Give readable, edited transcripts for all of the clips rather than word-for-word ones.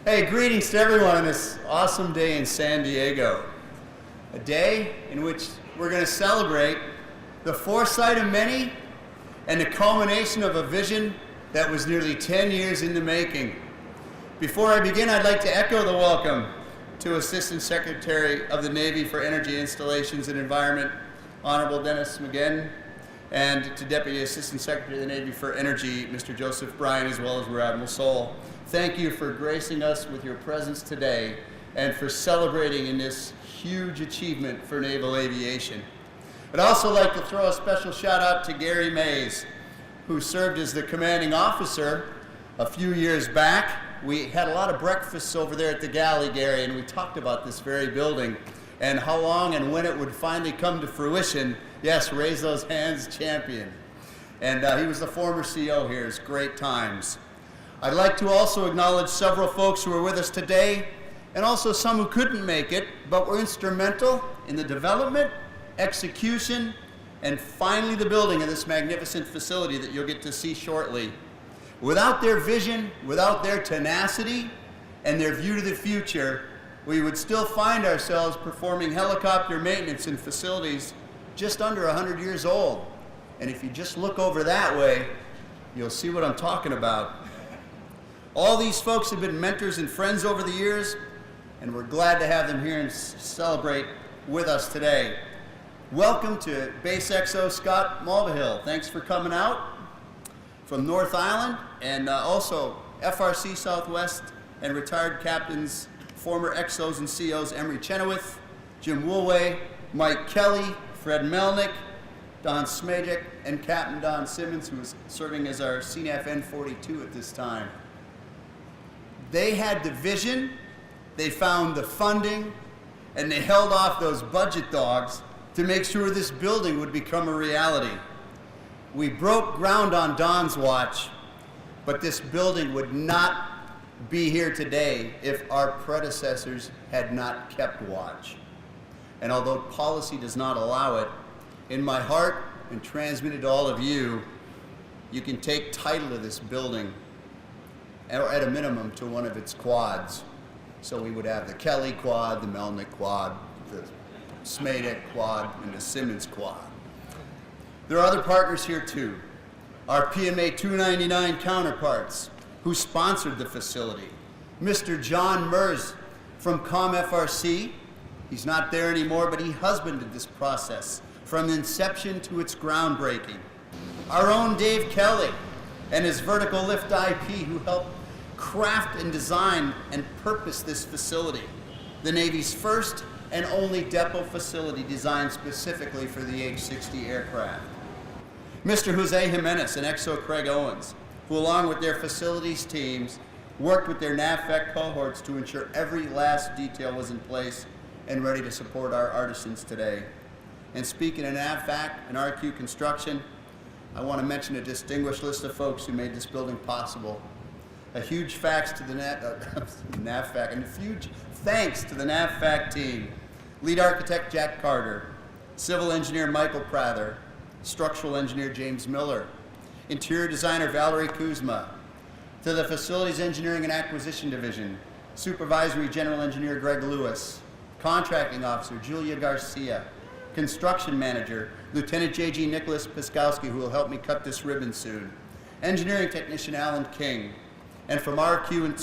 Hey, greetings to everyone on this awesome day in San Diego. A day in which we're going to celebrate the foresight of many and the culmination of a vision that was nearly 10 years in the making. Before I begin, I'd like to echo the welcome to Assistant Secretary of the Navy for Energy Installations and Environment, Honorable Dennis McGinn, and to Deputy Assistant Secretary of the Navy for Energy, Mr. Joseph Bryan, as well as Rear Admiral Sohl. Thank you for gracing us with your presence today and for celebrating in this huge achievement for naval aviation. I'd also like to throw a special shout out to Gary Mays, who served as the commanding officer a few years back. We had a lot of breakfasts over there at the galley, Gary, and we talked about this very building and how long and when it would finally come to fruition. Yes, raise those hands, champion. And he was the former CEO here. It's great times. I'd like to also acknowledge several folks who are with us today, and also some who couldn't make it, but were instrumental in the development, execution, and finally the building of this magnificent facility that you'll get to see shortly. Without their vision, without their tenacity, and their view to the future, we would still find ourselves performing helicopter maintenance in facilities just under 100 years old. And if you just look over that way, you'll see what I'm talking about. All these folks have been mentors and friends over the years, and we're glad to have them here and celebrate with us today. Welcome to Base XO Scott Mulvihill. Thanks for coming out from North Island, and also FRC Southwest and retired captains, former XOs and COs Emery Chenoweth, Jim Woolway, Mike Kelly, Fred Melnick, Don Smajek, and Captain Don Simmons, who is serving as our CNAF N42 at this time. They had the vision, they found the funding, and they held off those budget dogs to make sure this building would become a reality. We broke ground on Don's watch, but this building would not be here today if our predecessors had not kept watch. And although policy does not allow it, in my heart and transmitted to all of you, you can take title to this building, or at a minimum to one of its quads. So we would have the Kelly quad, the Melnick quad, the Smajek quad, and the Simmons quad. There are other partners here too. Our PMA 299 counterparts who sponsored the facility. Mr. John Mers from ComFRC. He's not there anymore, but he husbanded this process from inception to its groundbreaking. Our own Dave Kelly and his vertical lift IP, who helped craft and design and purpose this facility, the Navy's first and only depot facility designed specifically for the H-60 aircraft. Mr. Jose Jimenez and XO Craig Owens, who along with their facilities teams worked with their NAVFAC cohorts to ensure every last detail was in place and ready to support our artisans today. And speaking of NAVFAC and RQ construction, I want to mention a distinguished list of folks who made this building possible. A huge thanks to the NAVFAC, and a huge thanks to the NAVFAC team. Lead architect Jack Carter, civil engineer Michael Prather, structural engineer James Miller, interior designer Valerie Kuzma, to the facilities engineering and acquisition division, supervisory general engineer Greg Lewis, contracting officer Julia Garcia, construction manager Lieutenant J.G. Nicholas Piskowski, who will help me cut this ribbon soon, engineering technician Alan King, and from RQ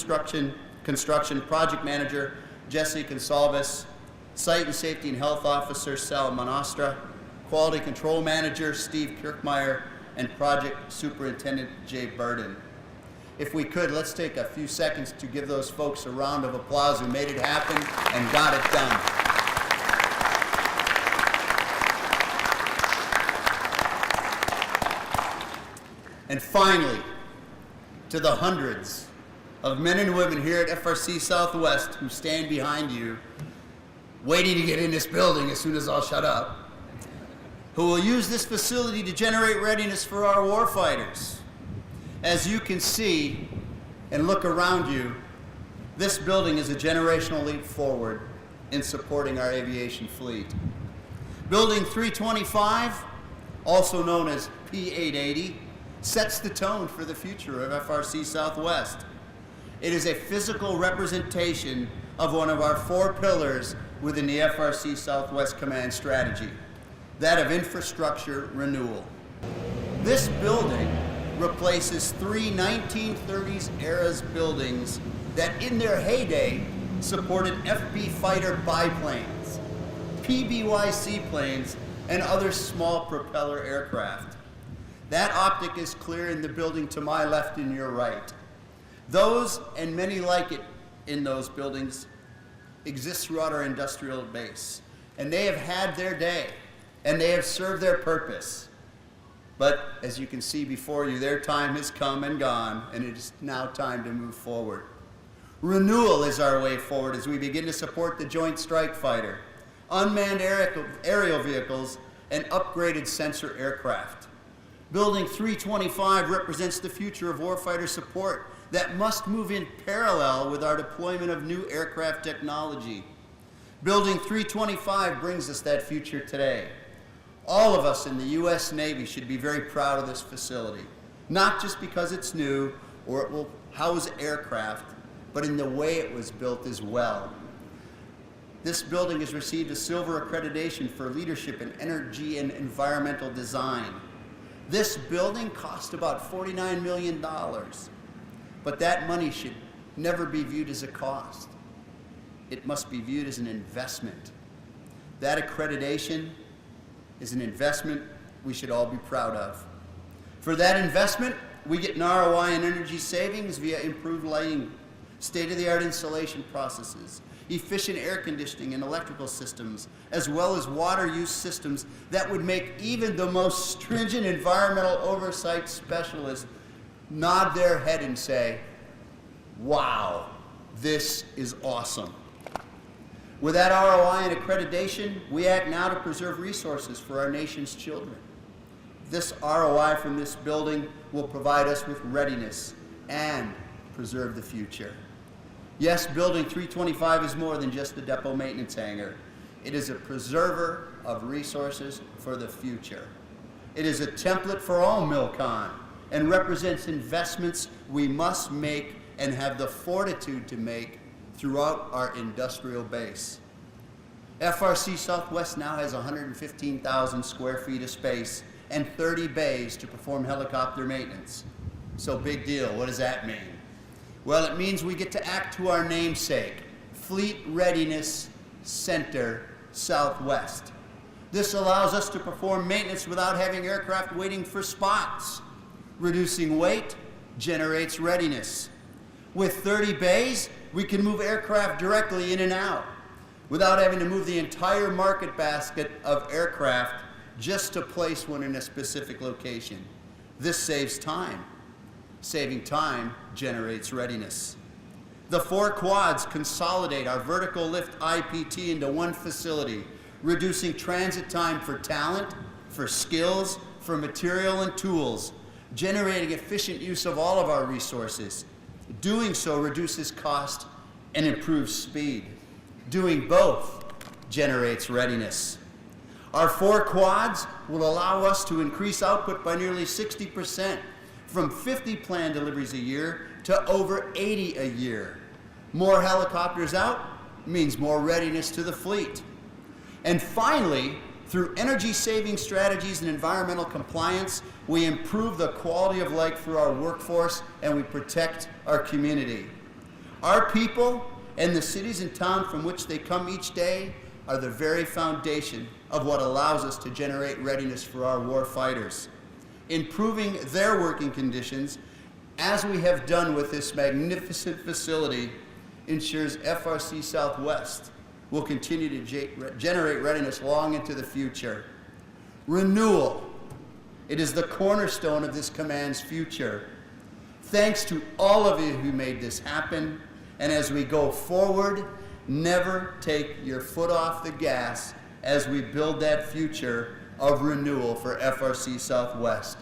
construction project manager Jesse Consalves, site and safety and health officer Sal Monastra, quality control manager Steve Kirkmeyer, and project superintendent Jay Burden. If we could, let's take a few seconds to give those folks a round of applause who made it happen and got it done. And finally, to the hundreds of men and women here at FRC Southwest who stand behind you, waiting to get in this building as soon as I'll shut up, who will use this facility to generate readiness for our warfighters. As you can see and look around you, this building is a generational leap forward in supporting our aviation fleet. Building 325, also known as P880, sets the tone for the future of FRC Southwest. It is a physical representation of one of our 4 pillars within the FRC Southwest Command strategy, that of infrastructure renewal. This building replaces 3 1930s era buildings that in their heyday supported FB fighter biplanes, PBY seaplanes, and other small propeller aircraft. That optic is clear in the building to my left and your right. Those and many like it in those buildings exist throughout our industrial base, and they have had their day, and they have served their purpose. But as you can see before you, their time has come and gone, and it is now time to move forward. Renewal is our way forward as we begin to support the Joint Strike Fighter, unmanned aerial vehicles, and upgraded sensor aircraft. Building 325 represents the future of warfighter support that must move in parallel with our deployment of new aircraft technology. Building 325 brings us that future today. All of us in the U.S. Navy should be very proud of this facility, not just because it's new or it will house aircraft, but in the way it was built as well. This building has received a silver accreditation for leadership in energy and environmental design. This building cost about $49 million, but that money should never be viewed as a cost. It must be viewed as an investment. That accreditation is an investment we should all be proud of. For that investment, we get an ROI in energy savings via improved lighting, state-of-the-art insulation processes, efficient air conditioning and electrical systems, as well as water use systems that would make even the most stringent environmental oversight specialist nod their head and say, wow, this is awesome. With that ROI and accreditation, we act now to preserve resources for our nation's children. This ROI from this building will provide us with readiness and preserve the future. Yes, Building 325 is more than just a depot maintenance hangar. It is a preserver of resources for the future. It is a template for all MILCON and represents investments we must make and have the fortitude to make throughout our industrial base. FRC Southwest now has 115,000 square feet of space and 30 bays to perform helicopter maintenance. So big deal, what does that mean? Well, it means we get to act to our namesake, Fleet Readiness Center Southwest. This allows us to perform maintenance without having aircraft waiting for spots. Reducing weight generates readiness. With 30 bays, we can move aircraft directly in and out without having to move the entire market basket of aircraft just to place one in a specific location. This saves time. Saving time generates readiness. The 4 quads consolidate our vertical lift IPT into one facility, reducing transit time for talent, for skills, for material and tools, generating efficient use of all of our resources. Doing so reduces cost and improves speed. Doing both generates readiness. Our 4 quads will allow us to increase output by nearly 60%, from 50 planned deliveries a year to over 80 a year. More helicopters out means more readiness to the fleet. And finally, through energy saving strategies and environmental compliance, we improve the quality of life for our workforce and we protect our community. Our people and the cities and towns from which they come each day are the very foundation of what allows us to generate readiness for our war fighters. Improving their working conditions, as we have done with this magnificent facility, ensures FRC Southwest will continue to generate readiness long into the future. Renewal. It is the cornerstone of this command's future. Thanks to all of you who made this happen, and as we go forward, never take your foot off the gas as we build that future of renewal for FRC Southwest.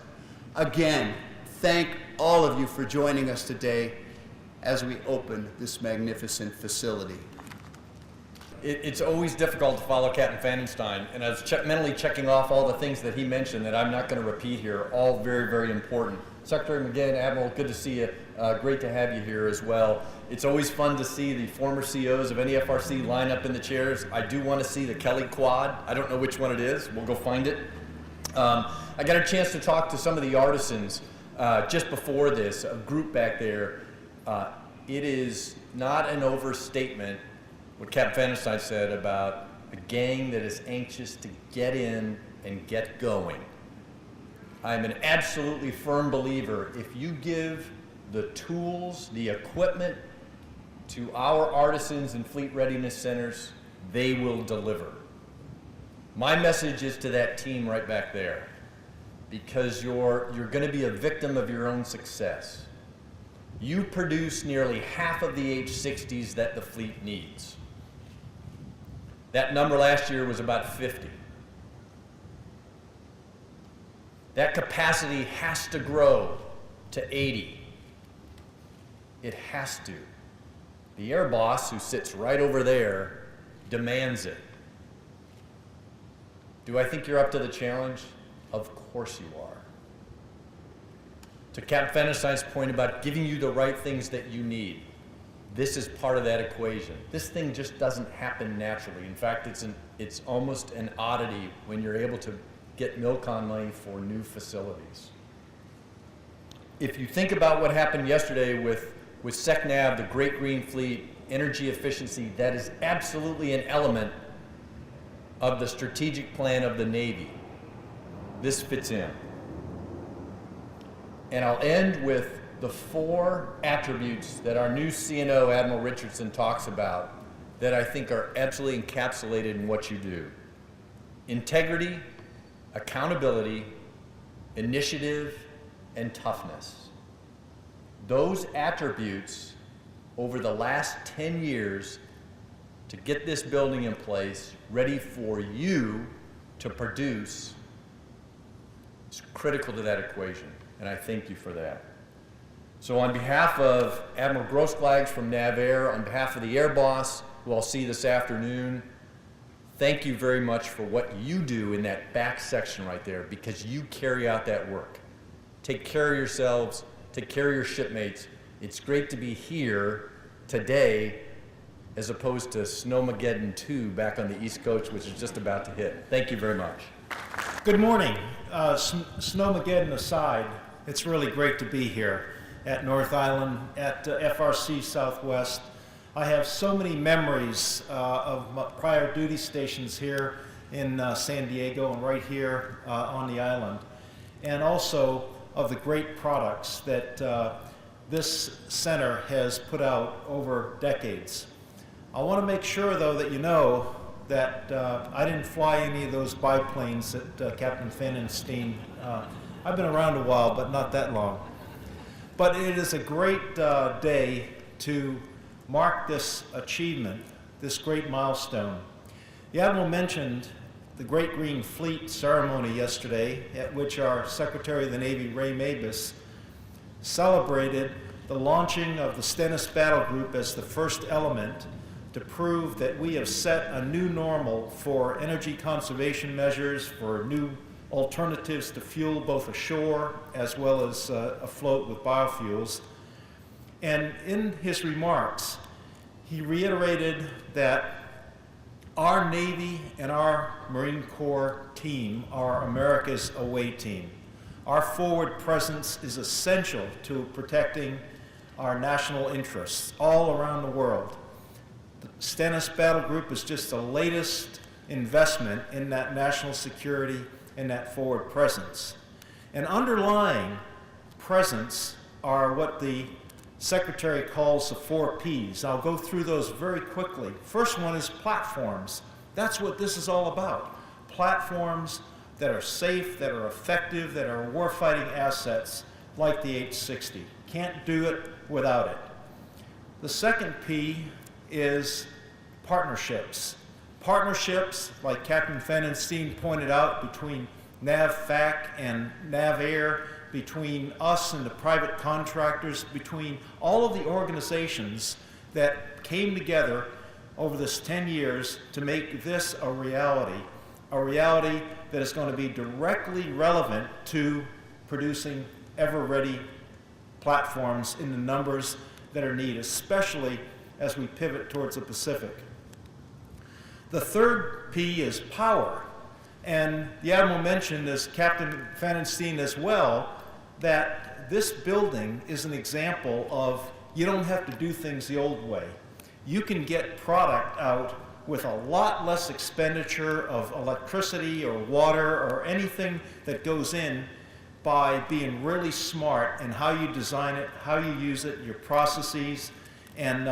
Again, thank all of you for joining us today as we open this magnificent facility. It's always difficult to follow Captain Pfannenstein, and I was mentally checking off all the things that he mentioned that I'm not going to repeat here, all very, very important. Secretary McGinn, Admiral, good to see you. Great to have you here as well. It's always fun to see the former COs of any FRC line up in the chairs. I do want to see the Kelly quad. I don't know which one it is. We'll go find it. I got a chance to talk to some of the artisans just before this, a group back there. It is not an overstatement what Captain Pfannenstein said about a gang that is anxious to get in and get going. I'm an absolutely firm believer, if you give the tools, the equipment to our artisans and fleet readiness centers, they will deliver. My message is to that team right back there, because you're going to be a victim of your own success. You produce nearly half of the H-60s that the fleet needs. That number last year was about 50. That capacity has to grow to 80. It has to. The air boss, who sits right over there, demands it. Do I think you're up to the challenge? Of course you are. To Captain Pfannenstein's point about giving you the right things that you need, this is part of that equation. This thing just doesn't happen naturally. In fact, it's almost an oddity when you're able to get MILCON money for new facilities. If you think about what happened yesterday with SecNav, the Great Green Fleet, energy efficiency, that is absolutely an element of the strategic plan of the Navy. This fits in. And I'll end with the 4 attributes that our new CNO, Admiral Richardson, talks about that I think are absolutely encapsulated in what you do. Integrity, accountability, initiative, and toughness. Those attributes over the last 10 years to get this building in place, ready for you to produce, is critical to that equation, and I thank you for that. So on behalf of Admiral Grossglags from NAVAIR, on behalf of the Air Boss, who I'll see this afternoon, thank you very much for what you do in that back section right there, because you carry out that work. Take care of yourselves, take care of your shipmates. It's great to be here today as opposed to Snowmageddon 2 back on the East Coast, which is just about to hit. Thank you very much. Good morning. Snowmageddon aside, it's really great to be here at North Island, at FRC Southwest. I have so many memories of my prior duty stations here in San Diego and right here on the island, and also of the great products that this center has put out over decades. I want to make sure, though, that you know that I didn't fly any of those biplanes that Captain Pfannenstein. I've been around a while, but not that long. But it is a great day to mark this achievement, this great milestone. The Admiral mentioned the Great Green Fleet ceremony yesterday, at which our Secretary of the Navy, Ray Mabus, celebrated the launching of the Stennis Battle Group as the first element to prove that we have set a new normal for energy conservation measures, for new alternatives to fuel both ashore as well as afloat with biofuels. And in his remarks, he reiterated that our Navy and our Marine Corps team are America's away team. Our forward presence is essential to protecting our national interests all around the world. The Stennis Battle Group is just the latest investment in that national security and that forward presence. And underlying presence are what the Secretary calls the 4 Ps. I'll go through those very quickly. First one is platforms. That's what this is all about. Platforms that are safe, that are effective, that are warfighting assets like the H-60. Can't do it without it. The second P is partnerships. Partnerships, like Captain Pfannenstein pointed out, between NAVFAC and NAVAIR, between us and the private contractors, between all of the organizations that came together over this 10 years to make this a reality that is going to be directly relevant to producing ever-ready platforms in the numbers that are needed, especially as we pivot towards the Pacific. The third P is power. And the Admiral mentioned, as Captain Pfannenstein as well, that this building is an example of you don't have to do things the old way. You can get product out with a lot less expenditure of electricity or water or anything that goes in by being really smart in how you design it, how you use it, your processes, and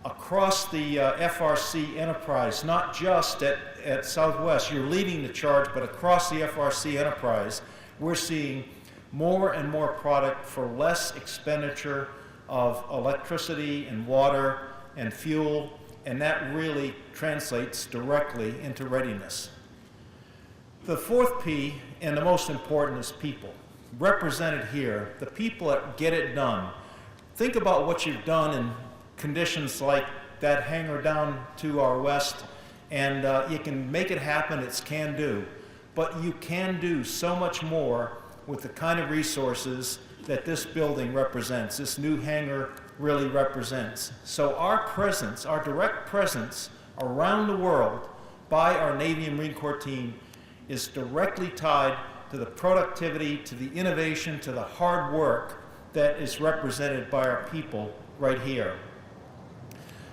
across the FRC enterprise, not just at Southwest, you're leading the charge, but across the FRC enterprise, we're seeing more and more product for less expenditure of electricity and water and fuel, and that really translates directly into readiness. The fourth P, and the most important, is people. Represented here, the people that get it done. Think about what you've done in conditions like that hangar down to our west, and you can make it happen. It's can do. But you can do so much more with the kind of resources that this building represents, this new hangar really represents. So our presence, our direct presence around the world by our Navy and Marine Corps team is directly tied to the productivity, to the innovation, to the hard work that is represented by our people right here.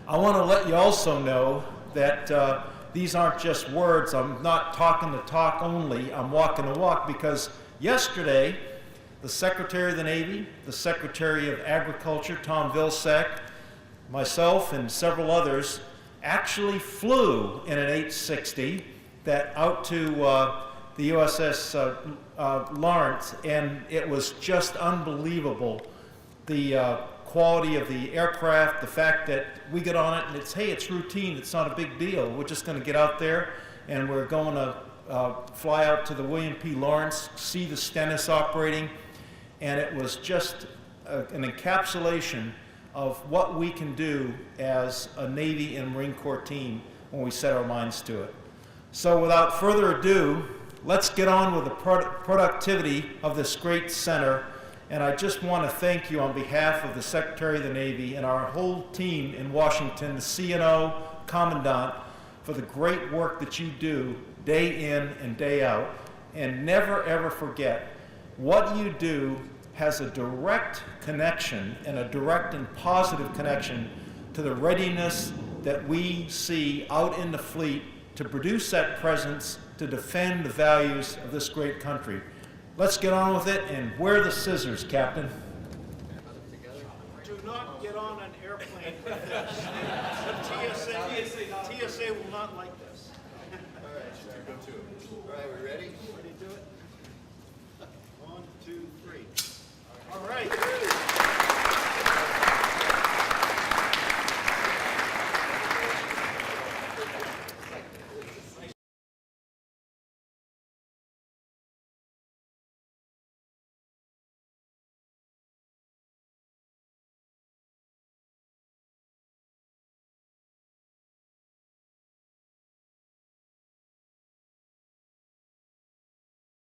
I want to let you also know that these aren't just words. I'm not talking the talk only, I'm walking the walk, because yesterday, the Secretary of the Navy, the Secretary of Agriculture, Tom Vilsack, myself, and several others actually flew in an H-60 that out to the USS Lawrence, and it was just unbelievable. The quality of the aircraft, the fact that we get on it and it's, hey, it's routine, it's not a big deal. We're just going to get out there and we're going to fly out to the William P. Lawrence, see the Stennis operating, and it was just an encapsulation of what we can do as a Navy and Marine Corps team when we set our minds to it. So without further ado, let's get on with the productivity of this great center. And I just want to thank you on behalf of the Secretary of the Navy and our whole team in Washington, the CNO, Commandant, for the great work that you do day in and day out. And never ever forget, what you do has a direct connection and a direct and positive connection to the readiness that we see out in the fleet to produce that presence to defend the values of this great country. Let's get on with it, and where are the scissors, Captain? Do not get on an airplane with this. The TSA will not like this. All right, sir. All right, we ready? Ready to do it?